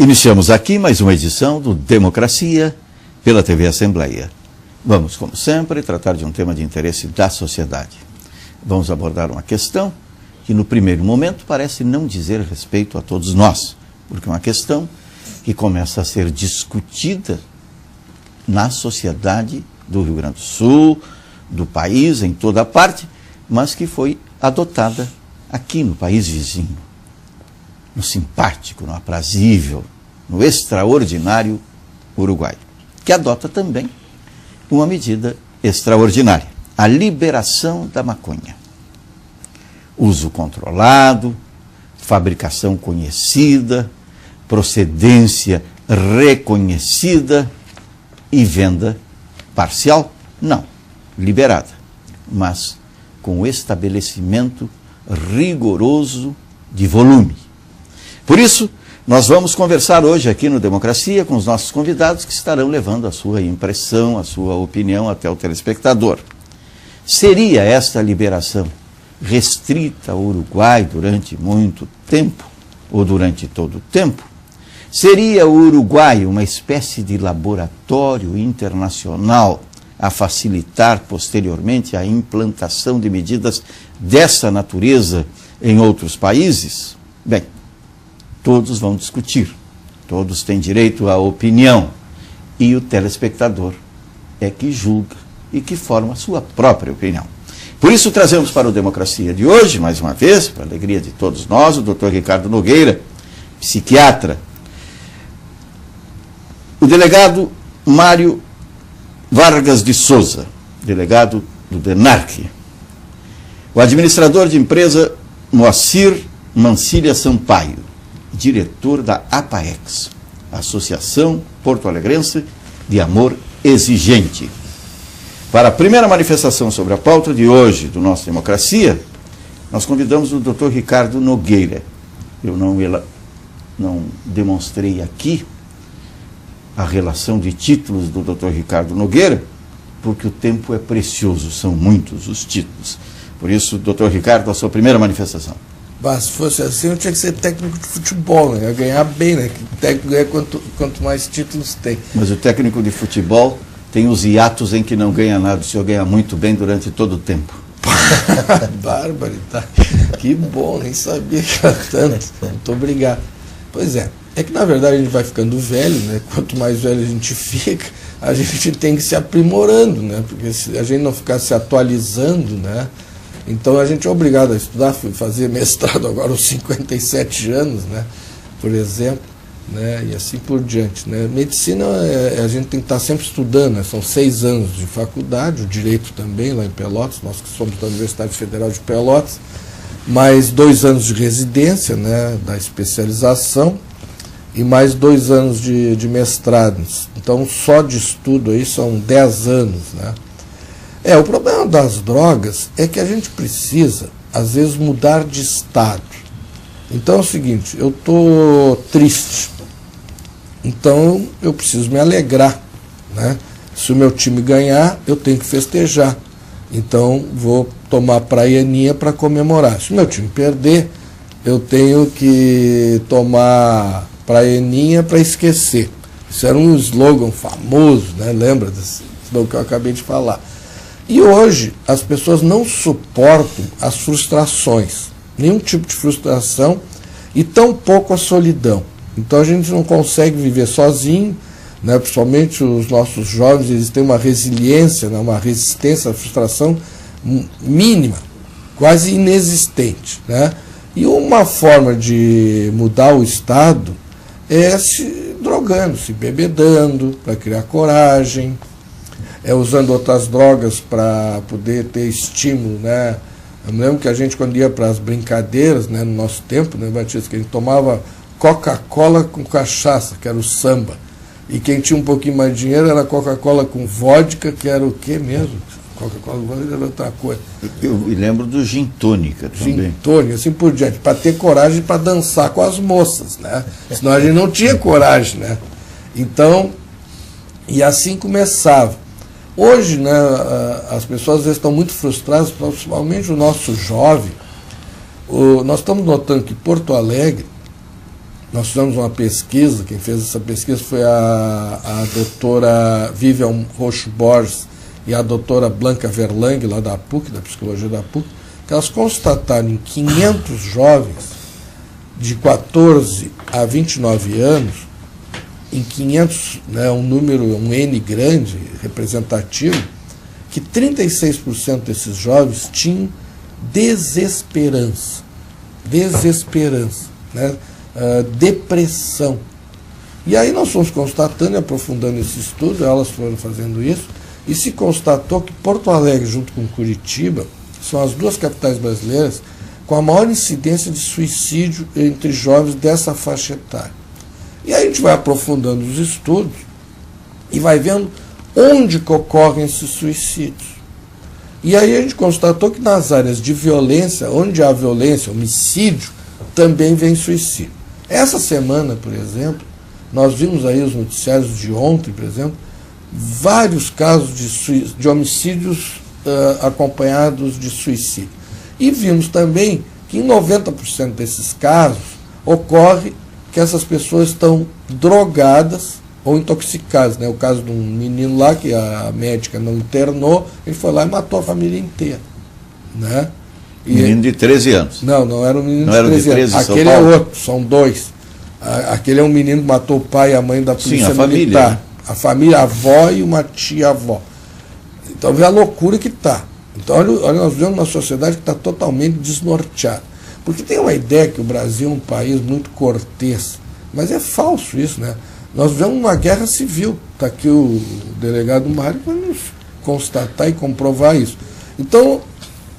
Iniciamos aqui mais uma edição do Democracia pela TV Assembleia. Vamos, como sempre, tratar de um tema de interesse da sociedade. Vamos abordar uma questão que, no primeiro momento, parece não dizer respeito a todos nós, porque é uma questão que começa a ser discutida na sociedade do Rio Grande do Sul, do país, em toda a parte, mas que foi adotada aqui no país vizinho, no simpático, no aprazível, no extraordinário Uruguai, que adota também uma medida extraordinária, a liberação da maconha. Uso controlado, fabricação conhecida, procedência reconhecida e venda parcial? Não, liberada, mas com o estabelecimento rigoroso de volume. Por isso, nós vamos conversar hoje aqui no Democracia com os nossos convidados que estarão levando a sua impressão, a sua opinião até o telespectador. Seria esta liberação restrita ao Uruguai durante muito tempo, ou durante todo o tempo? Seria o Uruguai uma espécie de laboratório internacional a facilitar posteriormente a implantação de medidas dessa natureza em outros países? Bem, todos vão discutir, todos têm direito à opinião, e o telespectador é que julga e que forma a sua própria opinião. Por isso trazemos para o Democracia de hoje, mais uma vez, para a alegria de todos nós, o Dr. Ricardo Nogueira, psiquiatra, o delegado Mário Vargas de Souza, delegado do DENARC, o administrador de empresa Moacir Mancilha Sampaio, diretor da APAEX, Associação Porto-Alegrense de Amor Exigente. Para a primeira manifestação sobre a pauta de hoje do nosso Democracia, nós convidamos o Dr. Ricardo Nogueira. Eu não demonstrei aqui a relação de títulos do Dr. Ricardo Nogueira, porque o tempo é precioso, são muitos os títulos. Por isso, Dr. Ricardo, a sua primeira manifestação. Mas se fosse assim, eu tinha que ser técnico de futebol, né? Eu ia ganhar bem, né? O técnico ganha quanto mais títulos tem. Mas o técnico de futebol tem os hiatos em que não ganha nada. O senhor ganha muito bem durante todo o tempo. Barbaridade. Que bom, nem sabia que era tanto. Muito obrigado. Pois é que na verdade a gente vai ficando velho, né? Quanto mais velho a gente fica, a gente tem que se aprimorando, né? Porque se a gente não ficar se atualizando, né? Então a gente é obrigado a estudar, fazer mestrado agora aos 57 anos, né, por exemplo, né, e assim por diante, né. Medicina, a gente tem que estar sempre estudando, né, são 6 anos de faculdade, o direito também, lá em Pelotas, nós que somos da Universidade Federal de Pelotas, mais 2 anos de residência, né, da especialização, e mais 2 anos de mestrado. Então só de estudo aí são 10 anos, né. O problema das drogas é que a gente precisa, às vezes, mudar de estado. Então é o seguinte, eu estou triste, então eu preciso me alegrar, né? Se o meu time ganhar, eu tenho que festejar. Então vou tomar praianinha para comemorar. Se o meu time perder, eu tenho que tomar praianinha para esquecer. Isso era um slogan famoso, né? Lembra desse slogan que eu acabei de falar? E hoje as pessoas não suportam as frustrações, nenhum tipo de frustração e tampouco a solidão. Então a gente não consegue viver sozinho, né? Principalmente os nossos jovens, eles têm uma resiliência, né? Uma resistência à frustração mínima, quase inexistente, né? E uma forma de mudar o estado é se drogando, se bebedando, para criar coragem, usando outras drogas para poder ter estímulo, né? Eu me lembro que a gente, quando ia para as brincadeiras, né, no nosso tempo, né, Batista, que a gente tomava Coca-Cola com cachaça, que era o samba. E quem tinha um pouquinho mais de dinheiro era Coca-Cola com vodka, que era o quê mesmo? Coca-Cola com vodka era outra coisa. Eu me lembro do gin tônica também. Gin tônica, assim por diante, para ter coragem para dançar com as moças, né? Senão a gente não tinha coragem, né? Então, e assim começava. Hoje, né, as pessoas às vezes estão muito frustradas, principalmente o nosso jovem. Nós estamos notando que Porto Alegre Nós fizemos uma pesquisa, quem fez essa pesquisa foi a doutora Vivian Roxo Borges e a doutora Blanca Verlang, lá da PUC, da Psicologia da PUC, que elas constataram em 500 jovens de 14 a 29 anos, em 500, né, um N grande, representativo, que 36% desses jovens tinham desesperança, né? Depressão. E aí nós fomos constatando e aprofundando esse estudo, elas foram fazendo isso, e se constatou que Porto Alegre, junto com Curitiba, são as duas capitais brasileiras com a maior incidência de suicídio entre jovens dessa faixa etária. E aí a gente vai aprofundando os estudos e vai vendo onde que ocorrem esses suicídios. E aí a gente constatou que nas áreas de violência, onde há violência, homicídio, também vem suicídio. Essa semana, por exemplo, nós vimos aí os noticiários de ontem, por exemplo, vários casos de homicídios acompanhados de suicídio. E vimos também que em 90% desses casos ocorre que essas pessoas estão drogadas ou intoxicadas, né? O caso de um menino lá que a médica não internou, ele foi lá e matou a família inteira, né? Menino de 13 anos. Não era um menino de 13 anos. Aquele é outro, são dois. Aquele é um menino que matou o pai e a mãe da polícia militar. Família. A família, a avó e uma tia-avó. Então vê a loucura que está. Então olha, nós vivemos uma sociedade que está totalmente desnorteada. Porque tem uma ideia que o Brasil é um país muito cortês, mas é falso isso, né? Nós vivemos uma guerra civil. Está aqui o delegado Mário para nos constatar e comprovar isso. Então,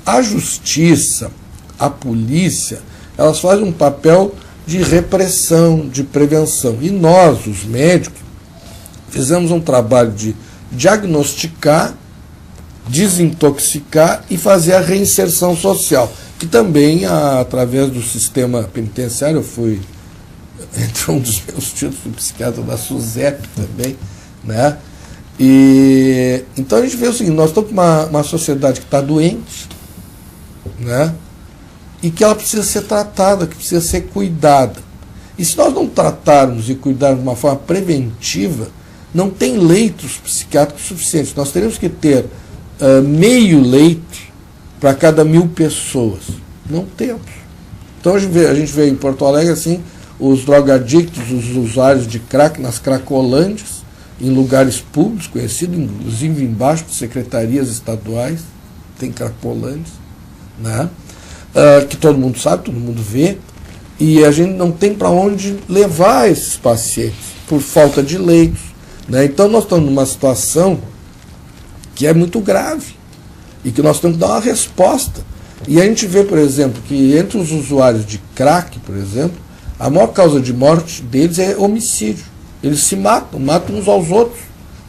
a justiça, a polícia, elas fazem um papel de repressão, de prevenção. E nós, os médicos, fizemos um trabalho de diagnosticar, desintoxicar e fazer a reinserção social, que também, através do sistema penitenciário, eu fui, entre um dos meus títulos, fui psiquiatra da SUSEP também, né? E então a gente vê o seguinte, nós estamos com uma sociedade que está doente, né? E que ela precisa ser tratada, que precisa ser cuidada. E se nós não tratarmos e cuidarmos de uma forma preventiva, não tem leitos psiquiátricos suficientes. Nós teremos que ter meio leito para cada 1000 pessoas. Não temos. Então a gente vê em Porto Alegre assim, os drogadictos, os usuários de crack nas cracolândias, em lugares públicos, conhecidos, inclusive embaixo de secretarias estaduais, tem cracolândias, né? Que todo mundo sabe, todo mundo vê, e a gente não tem para onde levar esses pacientes, por falta de leitos, né? Então nós estamos numa situação que é muito grave, e que nós temos que dar uma resposta. E a gente vê, por exemplo, que entre os usuários de crack, por exemplo, a maior causa de morte deles é homicídio. Eles se matam uns aos outros,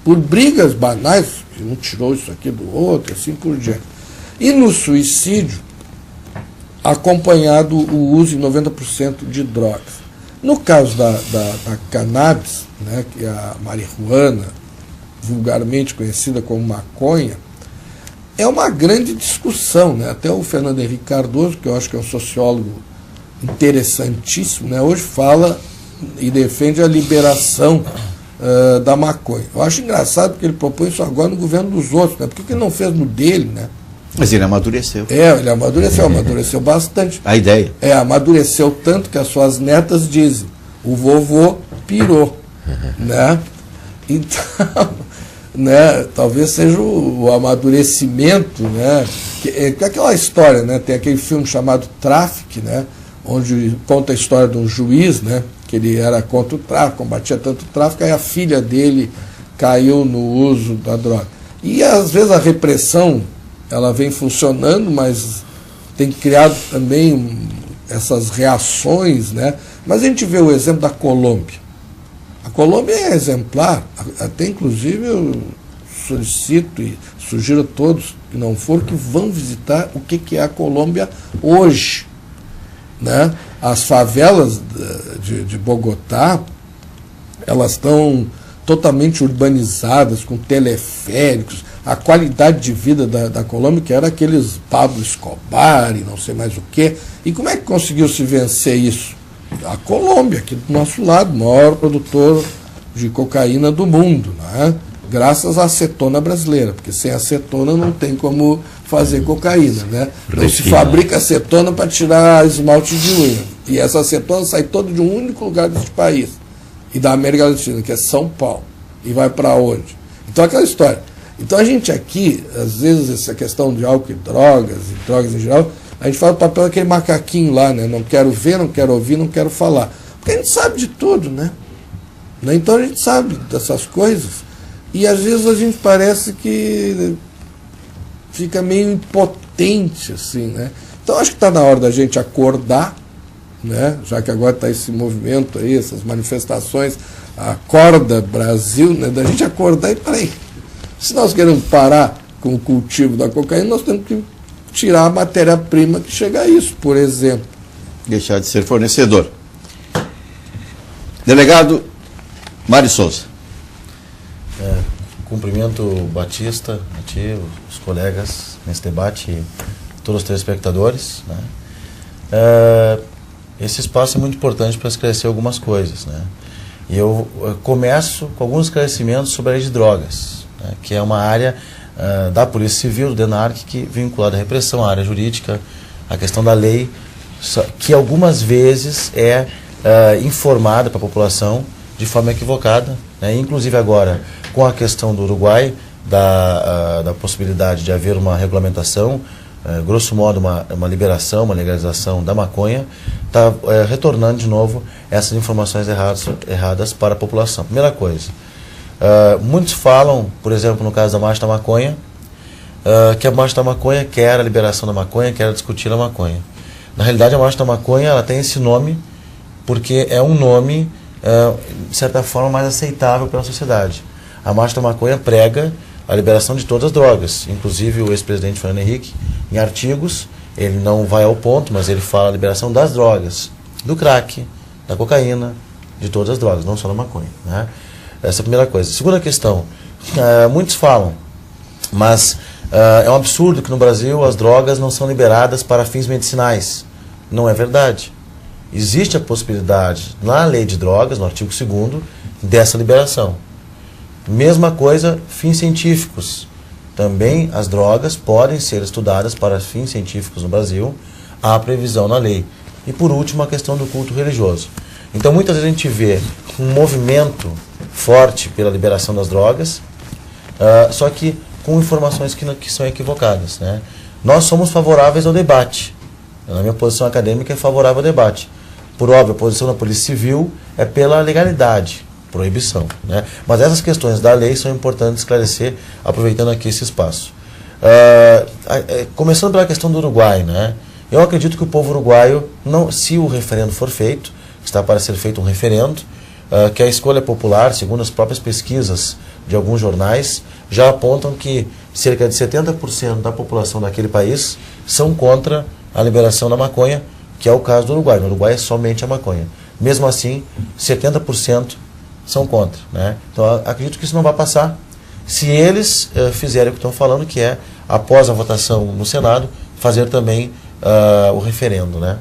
por brigas banais, que um tirou isso aqui do outro, assim por diante. E no suicídio, acompanhado o uso em 90% de drogas. No caso da cannabis, né, que é a marihuana, vulgarmente conhecida como maconha, é uma grande discussão, né? Até o Fernando Henrique Cardoso, que eu acho que é um sociólogo interessantíssimo, né, hoje fala e defende a liberação da maconha. Eu acho engraçado porque ele propõe isso agora no governo dos outros, né? Por que ele não fez no dele, né? Mas ele amadureceu. Ele amadureceu bastante. A ideia. Amadureceu tanto que as suas netas dizem, o vovô pirou, né? Então, né, talvez seja o amadurecimento, né? Que é aquela história, né? Tem aquele filme chamado Traffic, né? Onde conta a história de um juiz, né? Que ele era contra o tráfico, combatia tanto o tráfico, aí a filha dele caiu no uso da droga. E às vezes a repressão ela vem funcionando, mas tem criado também essas reações, né? Mas a gente vê o exemplo da Colômbia. A Colômbia é exemplar, até inclusive eu solicito e sugiro a todos que não for que vão visitar o que é a Colômbia hoje, né? As favelas de Bogotá, elas estão totalmente urbanizadas, com teleféricos. A qualidade de vida da Colômbia, que era aqueles Pablo Escobar e não sei mais o quê. E como é que conseguiu se vencer isso? A Colômbia, aqui do nosso lado, maior produtor de cocaína do mundo, né? Graças à acetona brasileira, porque sem acetona não tem como fazer cocaína, né? Não se fabrica acetona para tirar esmalte de unha. E essa acetona sai toda de um único lugar desse país, e da América Latina, que é São Paulo. E vai para onde? Então, aquela história. Então, a gente aqui, às vezes, essa questão de álcool e drogas em geral, a gente faz o papel daquele macaquinho lá, né? Não quero ver, não quero ouvir, não quero falar. Porque a gente sabe de tudo, né? Então, a gente sabe dessas coisas. E às vezes a gente parece que fica meio impotente, assim, né? Então acho que está na hora da gente acordar, né? Já que agora está esse movimento aí, essas manifestações, Acorda Brasil, né? Da gente acordar e peraí, se nós queremos parar com o cultivo da cocaína, nós temos que tirar a matéria-prima que chega a isso, por exemplo. Deixar de ser fornecedor. Delegado Mário Souza. Cumprimento o Batista, a ti, os colegas nesse debate e todos os telespectadores, né? Esse espaço é muito importante para esclarecer algumas coisas, né? E eu começo com alguns esclarecimentos sobre a lei de drogas, né? Que é uma área da Polícia Civil, do DENARC, que é vinculada à repressão, à área jurídica, à questão da lei, que algumas vezes é informada para a população de forma equivocada, né? Inclusive agora, com a questão do Uruguai, da possibilidade de haver uma regulamentação, grosso modo uma liberação, uma legalização da maconha, está retornando de novo essas informações erradas para a população. Primeira coisa, muitos falam, por exemplo, no caso da Marcha da Maconha, que a Marcha da Maconha quer a liberação da maconha, quer discutir a maconha. Na realidade, a Marcha da Maconha ela tem esse nome porque é um nome, de certa forma, mais aceitável pela sociedade. A Marcha da Maconha prega a liberação de todas as drogas, inclusive o ex-presidente Fernando Henrique, em artigos, ele não vai ao ponto, mas ele fala a liberação das drogas, do crack, da cocaína, de todas as drogas, não só da maconha, né? Essa é a primeira coisa. Segunda questão, muitos falam, mas é um absurdo que no Brasil as drogas não são liberadas para fins medicinais. Não é verdade. Existe a possibilidade, na lei de drogas, no artigo 2º, dessa liberação. Mesma coisa, fins científicos. Também as drogas podem ser estudadas para fins científicos no Brasil, há previsão na lei. E por último, a questão do culto religioso. Então muitas vezes a gente vê um movimento forte pela liberação das drogas, só que com informações que são equivocadas, né? Nós somos favoráveis ao debate. Na minha posição acadêmica é favorável ao debate. Por óbvio, a posição da Polícia Civil é pela legalidade, proibição, né? Mas essas questões da lei são importantes esclarecer, aproveitando aqui esse espaço. Começando pela questão do Uruguai, né? Eu acredito que o povo uruguaio, se o referendo for feito, está para ser feito um referendo, que a escolha popular, segundo as próprias pesquisas de alguns jornais, já apontam que cerca de 70% da população daquele país são contra a liberação da maconha, que é o caso do Uruguai. No Uruguai é somente a maconha. Mesmo assim, 70% são contra, né? Então, acredito que isso não vai passar se eles fizerem o que estão falando, que é, após a votação no Senado, fazer também o referendo, né?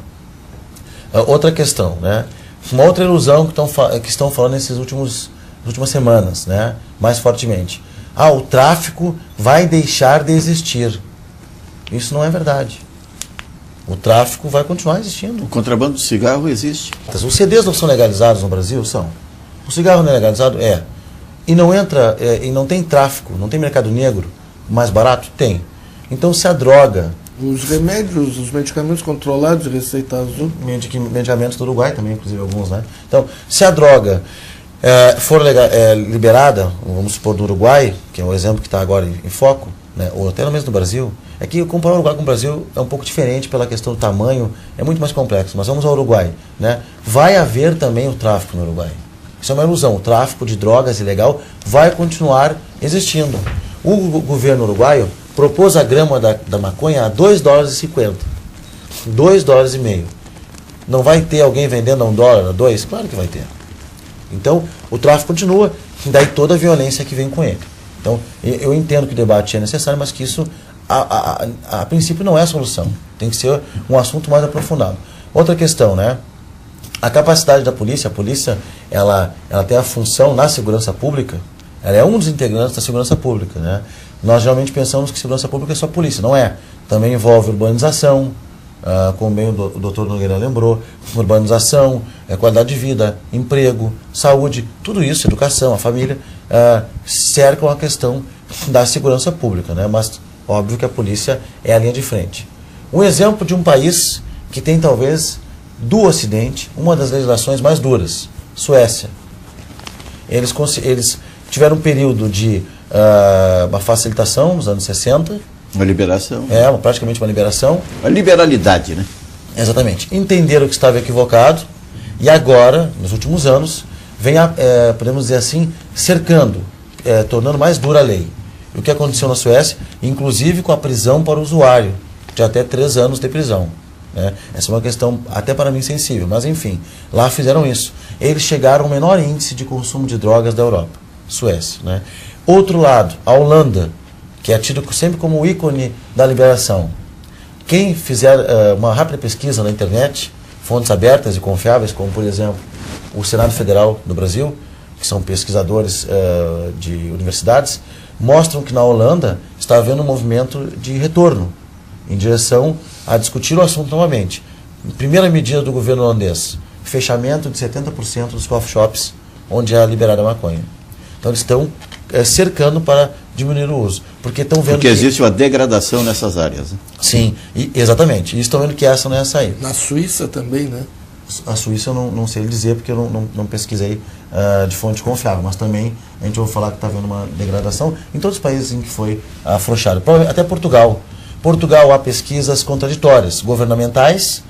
Outra questão, né? Uma outra ilusão que estão falando nas últimas semanas, né? Mais fortemente. O tráfico vai deixar de existir. Isso não é verdade. O tráfico vai continuar existindo. O contrabando de cigarro existe. Os CDs não são legalizados no Brasil? São. O cigarro não é legalizado? É. E não entra, e não tem tráfico, não tem mercado negro mais barato? Tem. Então, se a droga... Os remédios, os medicamentos controlados de receita azul. Medicamentos do Uruguai também, inclusive alguns, né? Então, se a droga for liberada, vamos supor do Uruguai, que é o exemplo que está agora em foco, né? Ou até mesmo no Brasil, é que comparar o Uruguai com o Brasil é um pouco diferente pela questão do tamanho, é muito mais complexo. Mas vamos ao Uruguai, né? Vai haver também o tráfico no Uruguai. Isso é uma ilusão. O tráfico de drogas ilegal vai continuar existindo. O governo uruguaio propôs a grama da maconha a $2,50. $2,50. Não vai ter alguém vendendo a $1, a $2? Claro que vai ter. Então, o tráfico continua, e daí toda a violência que vem com ele. Então, eu entendo que o debate é necessário, mas que isso, a princípio, não é a solução. Tem que ser um assunto mais aprofundado. Outra questão, né? A capacidade da polícia, a polícia ela tem a função na segurança pública, ela é um dos integrantes da segurança pública, né? Nós geralmente pensamos que segurança pública é só polícia, não é. Também envolve urbanização, como bem o doutor Nogueira lembrou, urbanização, qualidade de vida, emprego, saúde, tudo isso, educação, a família, cercam a questão da segurança pública, né? Mas óbvio que a polícia é a linha de frente. Um exemplo de um país que tem talvez do Ocidente uma das legislações mais duras, Suécia. Eles tiveram um período de uma facilitação nos anos 60. Uma liberação. Praticamente uma liberação. Uma liberalidade, né? Exatamente. Entenderam que estava equivocado e agora, nos últimos anos, vem, podemos dizer assim, cercando, tornando mais dura a lei. E o que aconteceu na Suécia, inclusive com a prisão para o usuário, de até 3 anos de prisão. Né? Essa é uma questão até para mim sensível, mas enfim, lá fizeram isso. Eles chegaram ao menor índice de consumo de drogas da Europa, Suécia. Né? Outro lado, a Holanda, que é tido sempre como o ícone da liberação. Quem fizer uma rápida pesquisa na internet, fontes abertas e confiáveis, como por exemplo o Senado Federal do Brasil, que são pesquisadores de universidades, mostram que na Holanda está havendo um movimento de retorno em direção a discutir o assunto novamente. Primeira medida do governo holandês, fechamento de 70% dos coffee shops onde é liberada a maconha. Então eles estão cercando para diminuir o uso. Porque estão vendo que existe uma degradação nessas áreas. Né? Sim, exatamente. E estão vendo que essa não é a saída. Na Suíça também, né? A Suíça eu não sei dizer, porque eu não pesquisei de fonte confiável, mas também a gente vai falar que está havendo uma degradação em todos os países em que foi afrouxado. Até Portugal. Portugal há pesquisas contraditórias, governamentais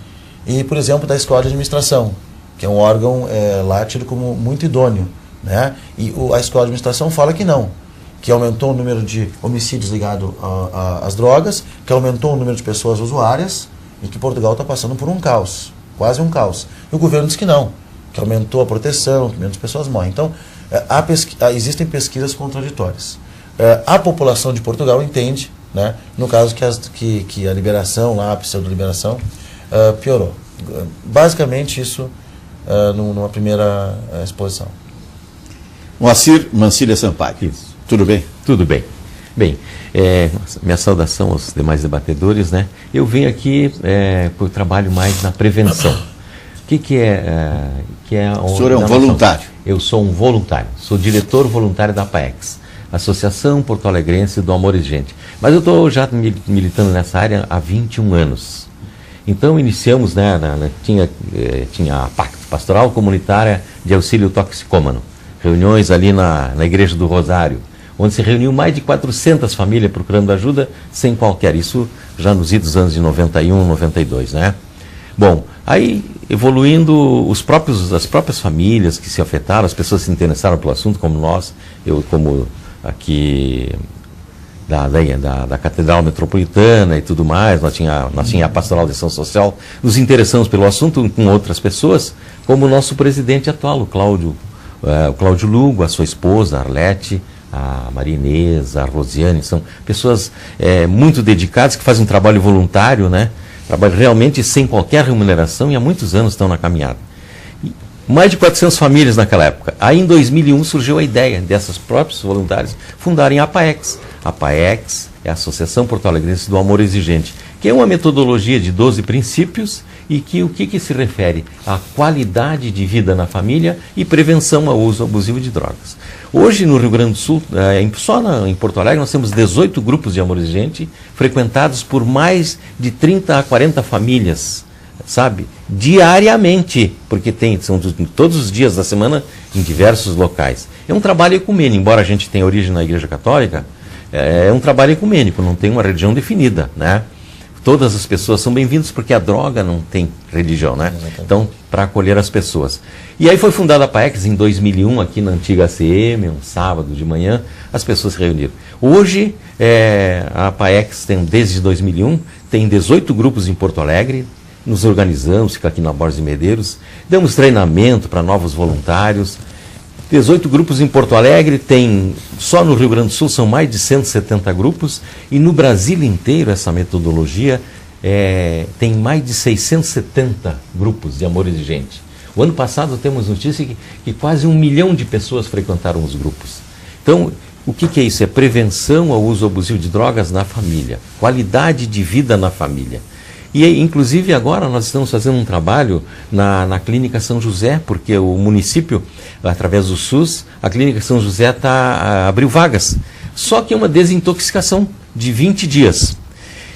e, por exemplo, da Escola de Administração, que é um órgão lá tido como muito idôneo. Né? E a Escola de Administração fala que não, que aumentou o número de homicídios ligados às drogas, que aumentou o número de pessoas usuárias e que Portugal está passando por um caos, quase um caos. E o governo diz que não, que aumentou a proteção, que menos pessoas morrem. Então, existem pesquisas contraditórias. A população de Portugal entende, né, no caso que a liberação, lá, a pseudo-liberação, piorou. Basicamente isso numa primeira exposição. Moacir Mancilha Sampaio. Isso. Tudo bem? Tudo bem. Bem, minha saudação aos demais debatedores, né? Eu venho aqui por trabalho mais na prevenção. O que é? O senhor é um voluntário? Eu sou um voluntário, sou diretor voluntário da APAEX, Associação Porto Alegrense do Amor e Gente. Mas eu estou já militando nessa área há 21 anos. Então iniciamos, né, tinha a Pacto Pastoral Comunitária de Auxílio Toxicômano, reuniões ali na Igreja do Rosário, onde se reuniu mais de 400 famílias procurando ajuda sem qualquer, isso já nos idos anos de 91, 92, né? Bom, aí evoluindo as próprias famílias que se afetaram, as pessoas se interessaram pelo assunto, como nós, eu como aqui da Catedral Metropolitana e tudo mais, nós tinha a Pastoral de Ação Social, nos interessamos pelo assunto com outras pessoas, como o nosso presidente atual, o Cláudio Lugo, a sua esposa, a Arlete, a Maria Inês, a Rosiane, são pessoas muito dedicadas, que fazem um trabalho voluntário, né? Trabalho realmente sem qualquer remuneração e há muitos anos estão na caminhada. E mais de 400 famílias naquela época. Aí em 2001 surgiu a ideia dessas próprios voluntários fundarem a APAEX. A APAEX é a Associação Porto Alegrense do Amor Exigente, que é uma metodologia de 12 princípios e que o que se refere à qualidade de vida na família e prevenção ao uso abusivo de drogas. Hoje no Rio Grande do Sul, em Porto Alegre, nós temos 18 grupos de amor exigente frequentados por mais de 30 a 40 famílias, sabe? Diariamente, porque são todos os dias da semana em diversos locais. É um trabalho ecumênico, embora a gente tenha origem na Igreja Católica, é um trabalho ecumênico, não tem uma religião definida, né? Todas as pessoas são bem-vindas porque a droga não tem religião, né? Exatamente. Então, para acolher as pessoas. E aí foi fundada a APAEX em 2001, aqui na antiga ACM, um sábado de manhã, as pessoas se reuniram. Hoje, a APAEX tem, desde 2001, tem 18 grupos em Porto Alegre, nos organizamos, fica aqui na Borges de Medeiros, damos treinamento para novos voluntários. 18 grupos em Porto Alegre, só no Rio Grande do Sul são mais de 170 grupos e no Brasil inteiro essa metodologia tem mais de 670 grupos de amor exigente. O ano passado temos notícia que quase 1 milhão de pessoas frequentaram os grupos. Então, o que é isso? É prevenção ao uso abusivo de drogas na família, qualidade de vida na família. E, inclusive, agora nós estamos fazendo um trabalho na Clínica São José, porque o município, através do SUS, a Clínica São José abriu vagas. Só que é uma desintoxicação de 20 dias.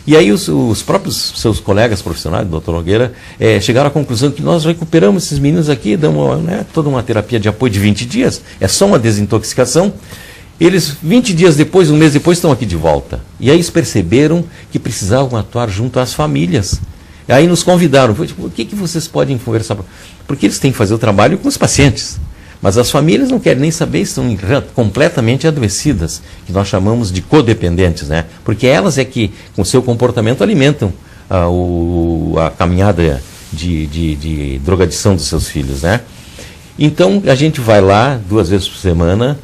E aí os próprios seus colegas profissionais, o Dr. Nogueira, chegaram à conclusão que nós recuperamos esses meninos aqui, damos toda uma terapia de apoio de 20 dias, é só uma desintoxicação. Eles, 20 dias depois, um mês depois, estão aqui de volta. E aí eles perceberam que precisavam atuar junto às famílias. E aí nos convidaram, o que vocês podem conversar? Porque eles têm que fazer o trabalho com os pacientes. Mas as famílias não querem nem saber, estão completamente adoecidas, que nós chamamos de codependentes, né? Porque elas é que, com o seu comportamento, alimentam a caminhada de drogadição dos seus filhos, né? Então, a gente vai lá 2 vezes por semana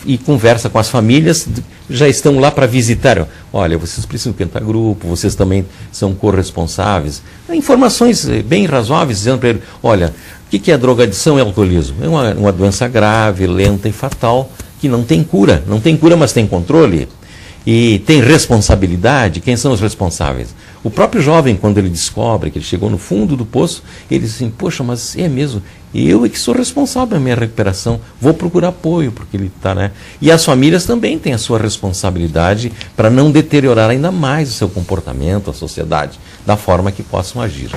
e conversa com as famílias, já estão lá para visitar. Olha, vocês precisam tentar grupo, vocês também são corresponsáveis. Informações bem razoáveis, dizendo para ele, olha, o que é drogadição e alcoolismo? É uma doença grave, lenta e fatal, que não tem cura. Não tem cura, mas tem controle. E tem responsabilidade. Quem são os responsáveis? O próprio jovem, quando ele descobre que ele chegou no fundo do poço, ele diz assim, poxa, mas é mesmo, eu é que sou responsável da minha recuperação, vou procurar apoio, porque ele está, né? E as famílias também têm a sua responsabilidade para não deteriorar ainda mais o seu comportamento, a sociedade, da forma que possam agir.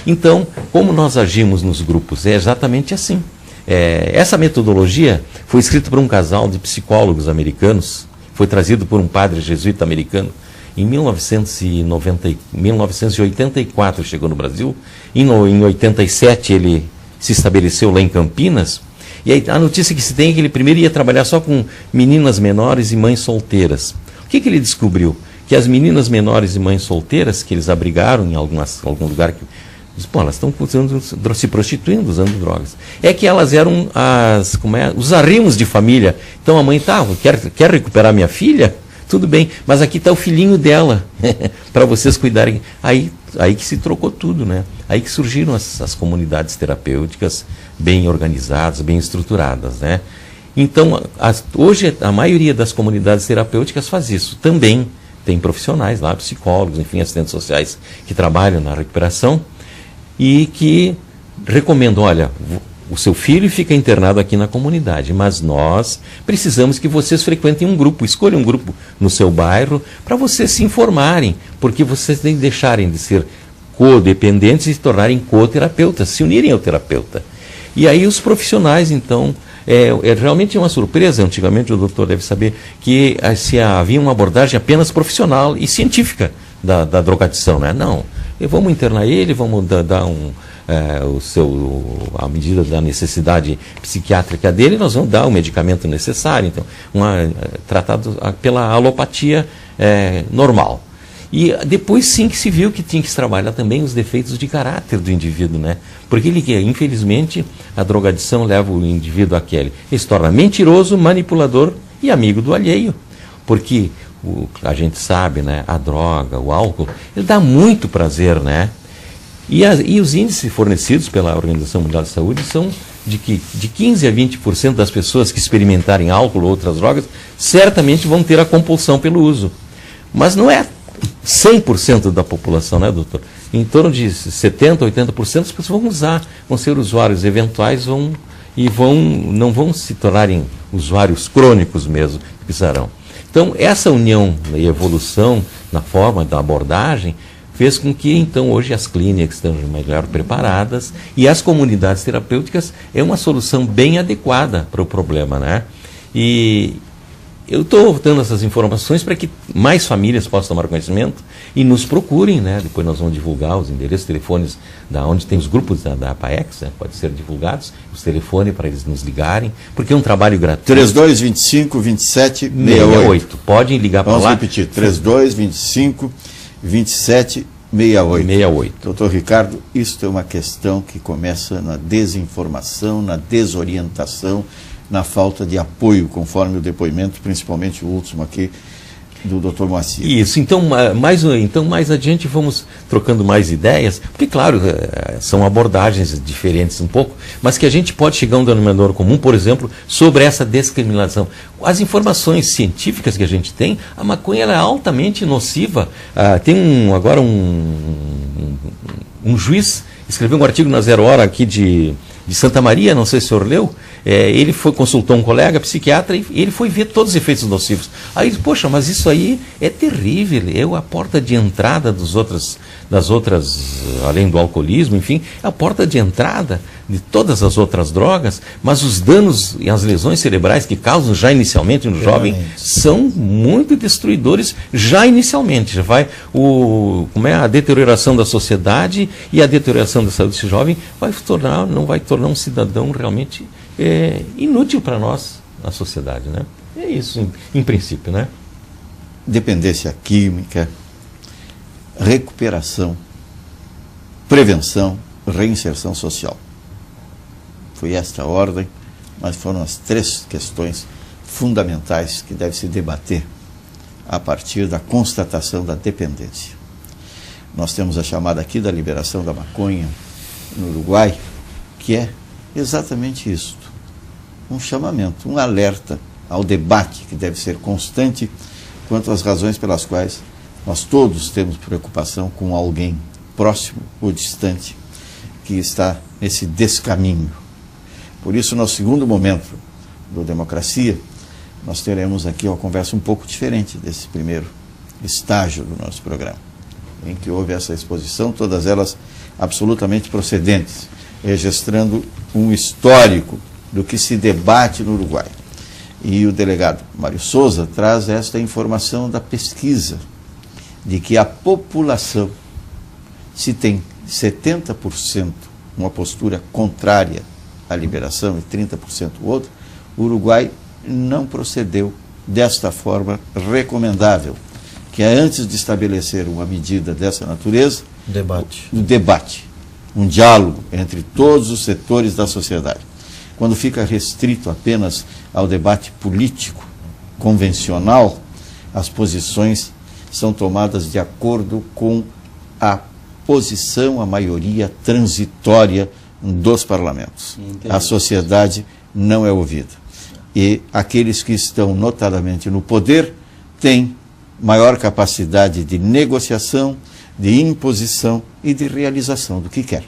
Então, como nós agimos nos grupos? É exatamente assim. Essa metodologia foi escrita por um casal de psicólogos americanos, foi trazido por um padre jesuíta americano, em 1984 chegou no Brasil, em 87 ele se estabeleceu lá em Campinas, e aí a notícia que se tem é que ele primeiro ia trabalhar só com meninas menores e mães solteiras. O que ele descobriu? Que as meninas menores e mães solteiras, que eles abrigaram em algum lugar, elas estão se prostituindo, usando drogas. É que elas eram os arrimos de família. Então a mãe quer recuperar minha filha? Tudo bem, mas aqui está o filhinho dela, para vocês cuidarem. Aí que se trocou tudo, né? Aí que surgiram as comunidades terapêuticas bem organizadas, bem estruturadas, né? Então, hoje a maioria das comunidades terapêuticas faz isso. Também tem profissionais lá, psicólogos, enfim, assistentes sociais que trabalham na recuperação e que recomendam, olha, o seu filho fica internado aqui na comunidade, mas nós precisamos que vocês frequentem um grupo, escolham um grupo no seu bairro para vocês se informarem, porque vocês têm que deixarem de ser codependentes e se tornarem coterapeutas, se unirem ao terapeuta. E aí os profissionais, então, realmente uma surpresa, antigamente o doutor deve saber, que havia uma abordagem apenas profissional e científica da drogadição, né? Não, vamos internar ele, vamos dar a medida da necessidade psiquiátrica dele, nós vamos dar o medicamento necessário, então, tratado pela alopatia normal. E depois sim que se viu que tinha que se trabalhar também os defeitos de caráter do indivíduo, né? Porque infelizmente, a drogadição leva o indivíduo àquele. Ele se torna mentiroso, manipulador e amigo do alheio. Porque a gente sabe, né? A droga, o álcool, ele dá muito prazer, né? E os índices fornecidos pela Organização Mundial de Saúde são de 15% a 20% das pessoas que experimentarem álcool ou outras drogas certamente vão ter a compulsão pelo uso. Mas não é 100% da população, né, doutor? Em torno de 70%, 80% as pessoas vão usar, vão ser usuários eventuais não vão se tornarem usuários crônicos mesmo, que precisarão. Então, essa união e evolução na forma da abordagem fez com que, então, hoje as clínicas estejam melhor preparadas e as comunidades terapêuticas é uma solução bem adequada para o problema, né? E eu estou dando essas informações para que mais famílias possam tomar conhecimento e nos procurem, né? Depois nós vamos divulgar os endereços, telefones, onde tem os grupos da APAEX, né? Pode ser divulgados, os telefones para eles nos ligarem, porque é um trabalho gratuito. 3225-2768. Podem ligar para lá. Vamos repetir, 3225-2768. Doutor Ricardo, isso é uma questão que começa na desinformação, na desorientação, na falta de apoio, conforme o depoimento, principalmente o último aqui, do Dr. Moacir. Isso, então mais adiante vamos trocando mais ideias, porque claro, são abordagens diferentes um pouco, mas que a gente pode chegar a um denominador comum, por exemplo, sobre essa descriminalização. As informações científicas que a gente tem, a maconha ela é altamente nociva. Tem agora um juiz escreveu um artigo na Zero Hora aqui de Santa Maria, não sei se o senhor leu, ele consultou um colega psiquiatra e ele foi ver todos os efeitos nocivos. Aí, poxa, mas isso aí é terrível, é a porta de entrada das outras, além do alcoolismo, enfim, é a porta de entrada de todas as outras drogas, mas os danos e as lesões cerebrais que causam já inicialmente no jovem são muito destruidores já inicialmente. Já vai a deterioração da sociedade e a deterioração da saúde desse jovem não vai tornar um cidadão realmente inútil para nós, na sociedade, né? É isso, em princípio, né? Dependência química, recuperação, prevenção, reinserção social. Foi esta a ordem, mas foram as 3 questões fundamentais que deve se debater a partir da constatação da dependência. Nós temos a chamada aqui da liberação da maconha no Uruguai, que é exatamente isto, um chamamento, um alerta ao debate que deve ser constante quanto às razões pelas quais nós todos temos preocupação com alguém próximo ou distante que está nesse descaminho. Por isso, no segundo momento do Democracia, nós teremos aqui uma conversa um pouco diferente desse primeiro estágio do nosso programa, em que houve essa exposição, todas elas absolutamente procedentes, registrando um histórico do que se debate no Uruguai. E o delegado Mário Souza traz esta informação da pesquisa, de que a população, se tem 70% uma postura contrária à liberação e 30% o outro, o Uruguai não procedeu desta forma recomendável, que é antes de estabelecer uma medida dessa natureza, debate, um diálogo entre todos os setores da sociedade. Quando fica restrito apenas ao debate político, convencional, as posições são tomadas de acordo com a posição, a maioria transitória dos parlamentos. A sociedade não é ouvida. E aqueles que estão notadamente no poder têm maior capacidade de negociação, de imposição e de realização do que quer.